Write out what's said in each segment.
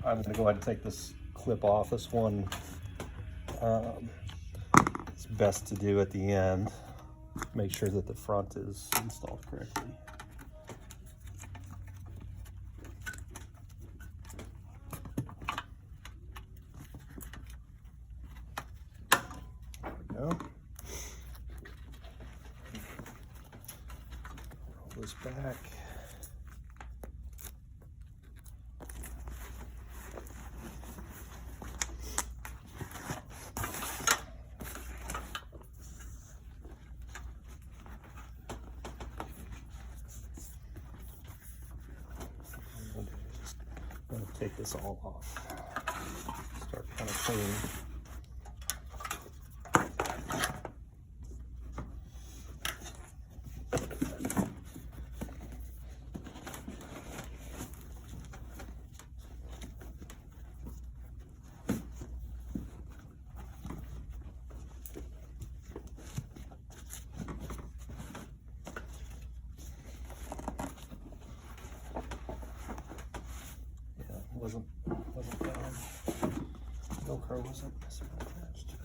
I'm going to go ahead and take this clip off. This one is best to do at the end. Make sure that the front is installed correctly. There we go. Roll this back. I'm going to take this all off. Start kind of clean. Wasn't down. Velcro wasn't attached to it.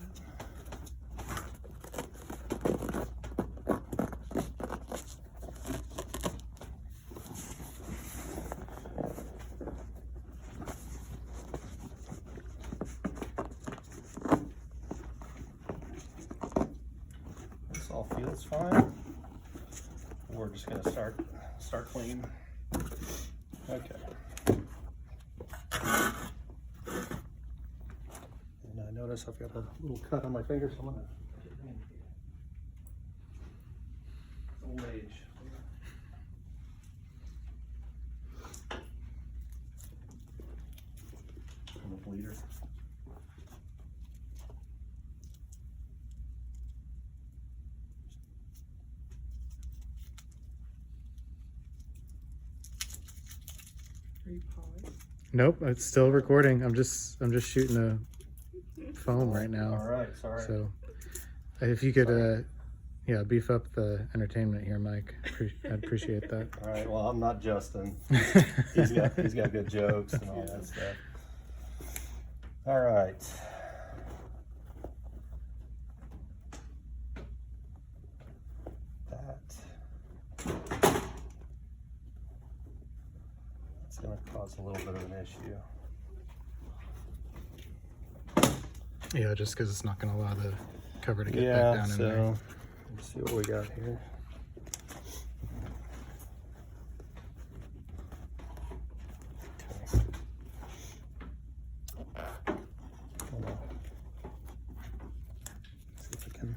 This all feels fine. We're just gonna start clean. Okay. And I notice I've got a little cut on my finger, so I'm gonna get it in. Old age. I'm a bleeder. Are you paused? Nope, it's still recording. I'm just shooting a foam right now. All right, sorry. So if you could yeah, beef up the entertainment here, Mike. I'd appreciate that. All right, well, I'm not Justin. He's got good jokes and all that stuff. All right. That's going to cause a little bit of an issue. Yeah, just because it's not going to allow the cover to get Yeah, back down so in there. let's see what we got here. See if I can.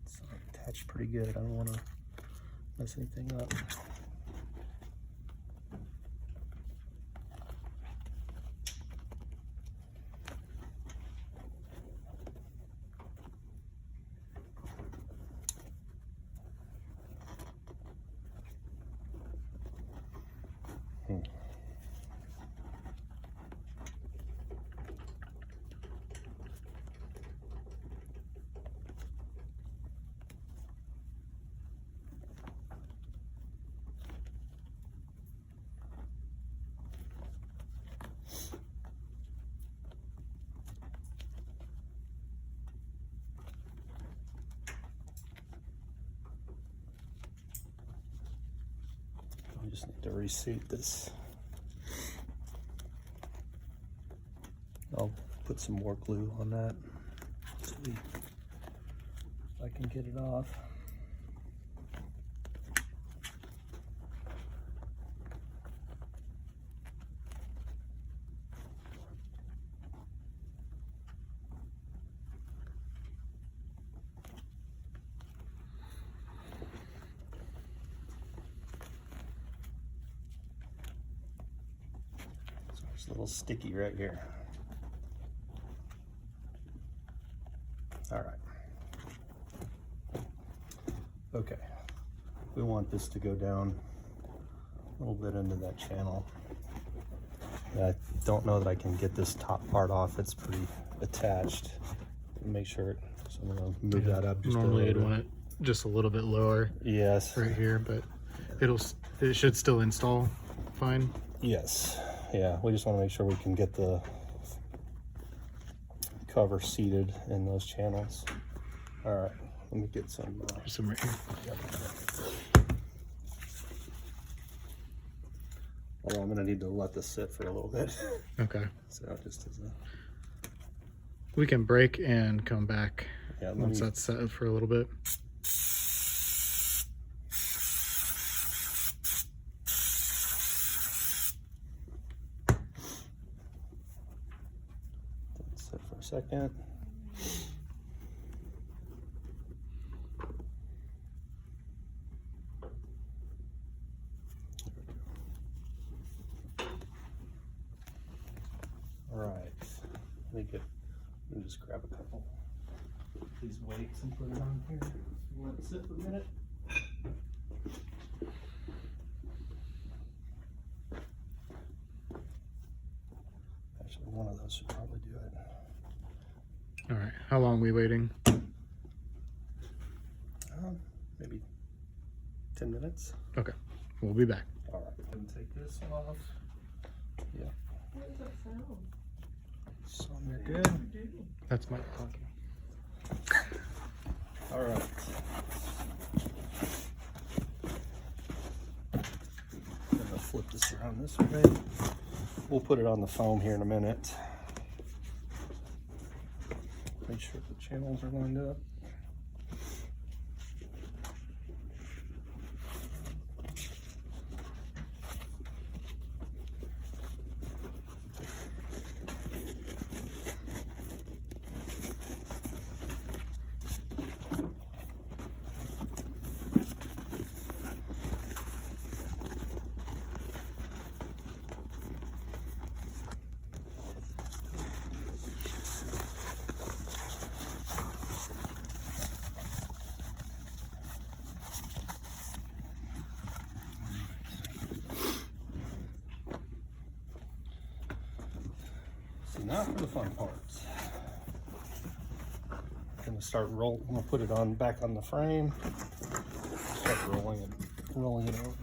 It's attached pretty good. I don't want to mess anything up. I just need to reseat this. I'll put some more glue on that so I can get it off. So it's a little sticky right here. All right. Okay. We want this to go down a little bit into that channel. I don't know that I can get this top part off. It's pretty attached. Make sure it, so I'm gonna move that up just Normally a I'd little want it just a little bit lower bit. Yes. right here, but it should still install fine. Yes. Yeah, we just want to make sure we can get the cover seated in those channels. All right, let me get some. There's some right here. Although I'm gonna need to let this sit for a little bit. Okay. So just as a, We can break and come back yeah, let once me, that's set for a little bit. sit for a second. All right, let me just grab a couple of these weights and put it on here. Let it sit for a minute. Actually, one of those should probably do it. All right. How long are we waiting? Maybe 10 minutes. Okay. We'll be back. All right, and take this off. Yeah, What does that sound? so they're good. That's Mike talking. All right. I'm gonna flip this around this way. We'll put it on the foam here in a minute. Make sure the channels are lined up. So now for the fun parts. I'm gonna start I'm gonna put it on back on the frame. Start rolling it over.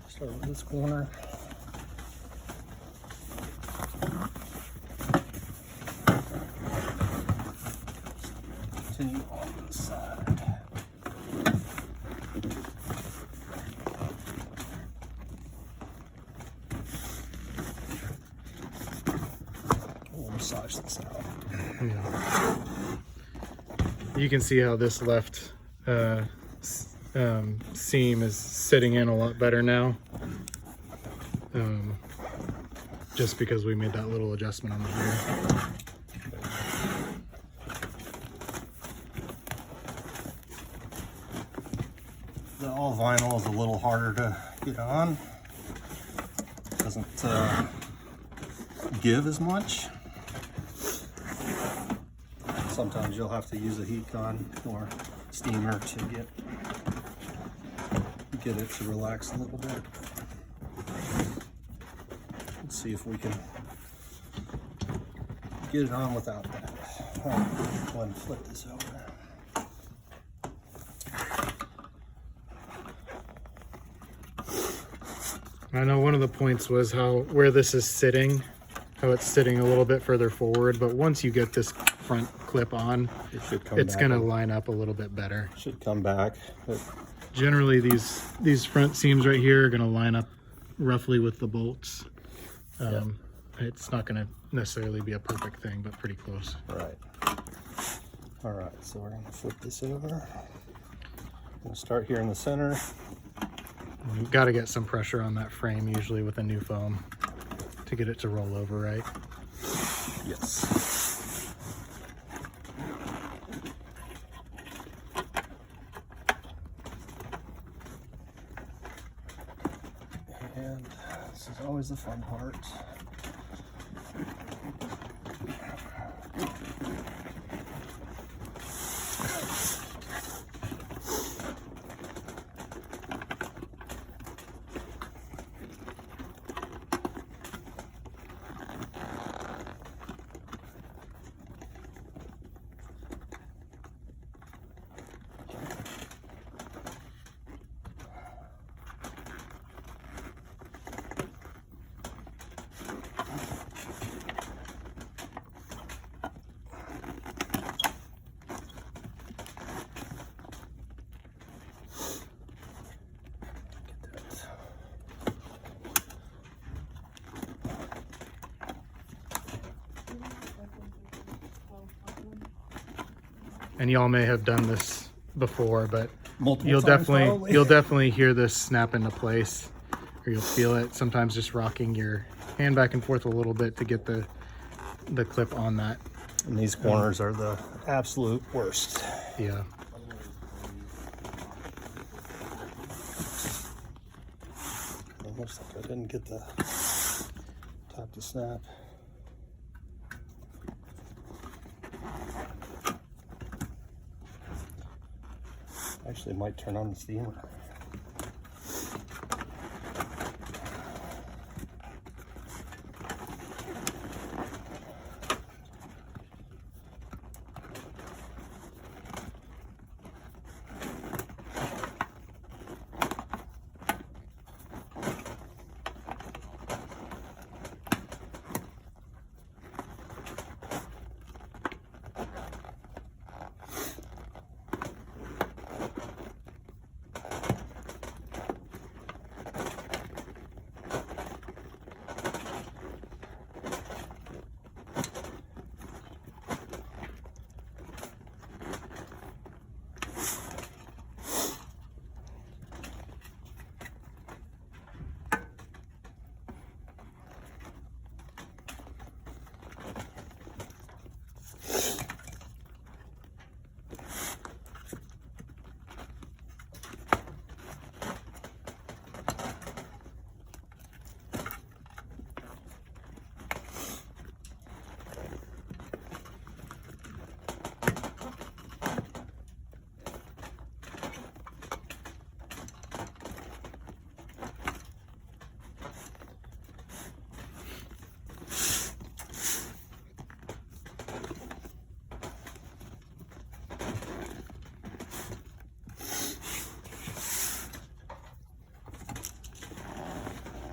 Start with this corner. Continue on this side. We'll massage this out. Yeah. You can see how this left seam is sitting in a lot better now. Just because we made that little adjustment on the gear. The all vinyl is a little harder to get on. Doesn't give as much. Sometimes you'll have to use a heat gun or steamer to get it to relax a little bit. Let's see if we can get it on without that. All right, go ahead and flip this over. I know one of the points was where this is sitting, how it's sitting a little bit further forward, but once you get this front clip on, It should come it's back. gonna line up a little bit better. Should come back. Generally, these front seams right here are gonna line up roughly with the bolts. It's not gonna necessarily be a perfect thing, but pretty close. Right. All right, so we're gonna flip this over. We'll start here in the center. You've got to get some pressure on that frame usually with a new foam to get it to roll over right. Yes. And this is always the fun part. and y'all may have done this before, but Multiple you'll times, definitely probably. hear this snap into place, or you'll feel it. Sometimes just rocking your hand back and forth a little bit to get the clip on that. And these corners are the absolute worst. Yeah. It looks like I didn't get the top to snap. Actually, might turn on the steamer.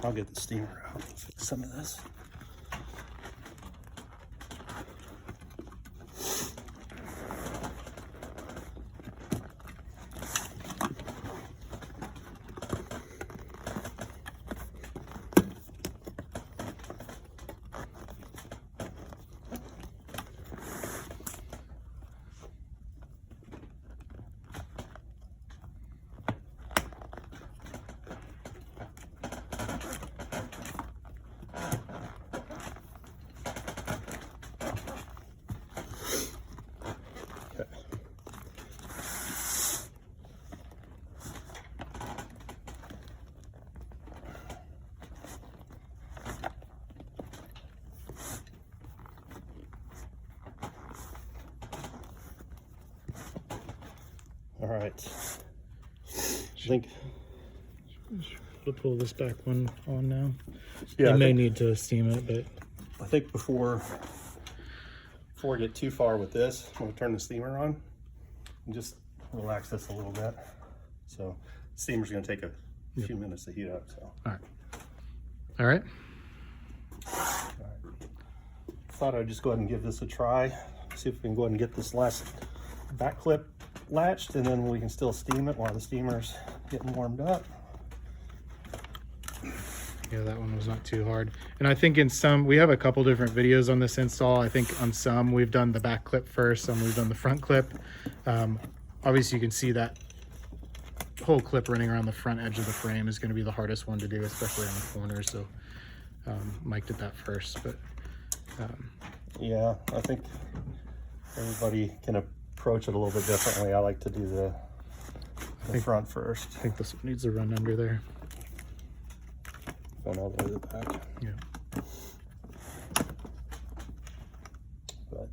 I'll get the steamer out and fix some of this. All right. I think. We'll pull this back one on now. Yeah, You I may think, need to steam it, but I think before I get too far with this, I'm gonna turn the steamer on and just relax this a little bit. So the steamer's gonna take a few minutes to heat up. So all right. thought I'd just go ahead and give this a try. See if we can go ahead and get this last back clip latched, and then we can still steam it while the steamer's getting warmed up. Yeah, that one was not too hard. And I think in some, we have a couple different videos on this install. I think on some we've done the back clip first, some we've done the front clip. Obviously you can see that whole clip running around the front edge of the frame is going to be the hardest one to do, especially on the corners. So Mike did that first, but Yeah, I think everybody can approach it a little bit differently. I like to do the front first. I think this one needs to run under there. Going all the way to the back. Yeah, But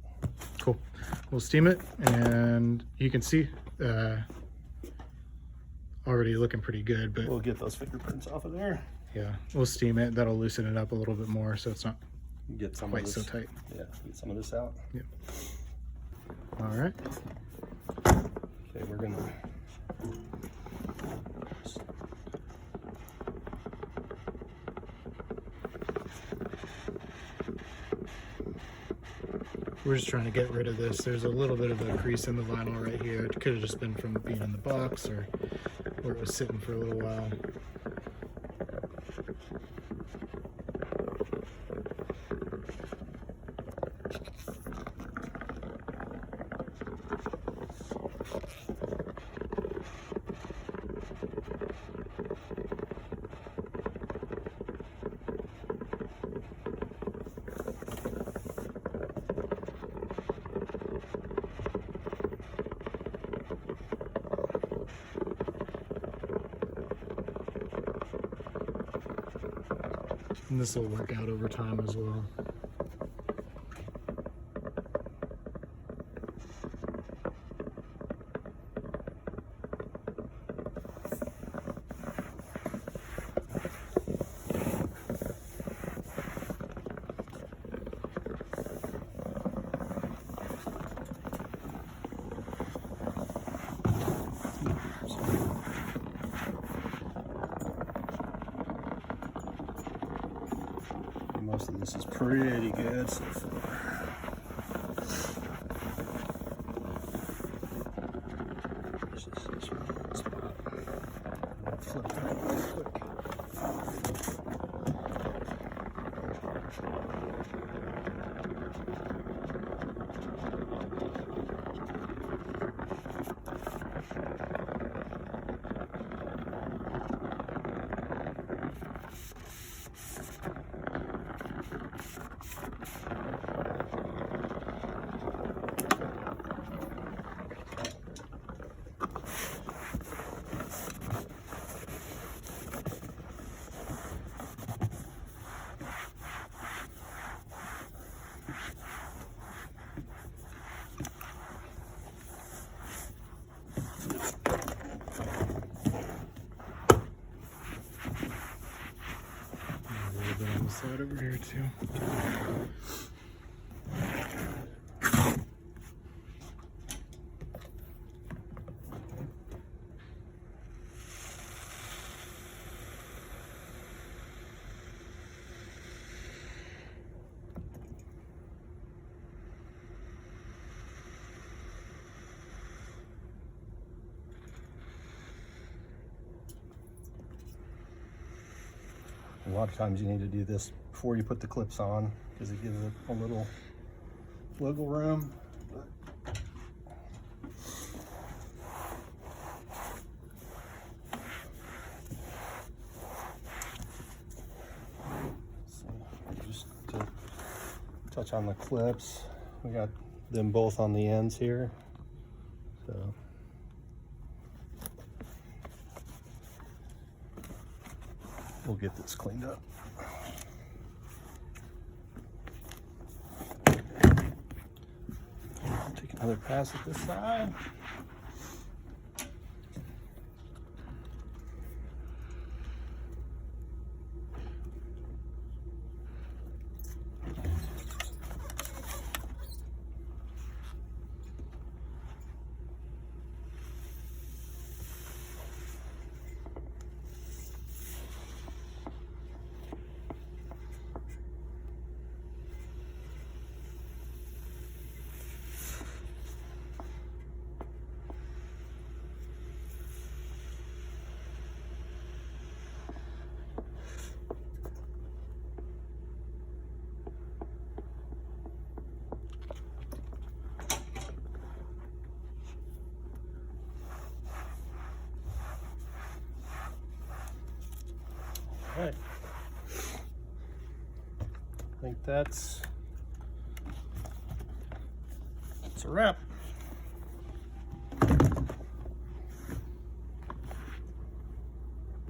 cool. We'll steam it, and you can see already looking pretty good, but we'll get those fingerprints off of there. yeah, we'll steam it. That'll loosen it up a little bit more so it's not Get some quite of so this. tight. Yeah, get some of this out. All right. Okay, we're gonna. We're just trying to get rid of this. There's a little bit of a crease in the vinyl right here. It could have just been from being in the box or where it was sitting for a little while. And this will work out over time as well. Most of this is pretty good so far. There's just this one spot. I'll flip it up real quick. A little bit on the side over here too. A lot of times you need to do this before you put the clips on because it gives it a little wiggle room. So just to touch on the clips, we got them both on the ends here. So we'll get this cleaned up. Take another pass at this side. All right. I think that's a wrap.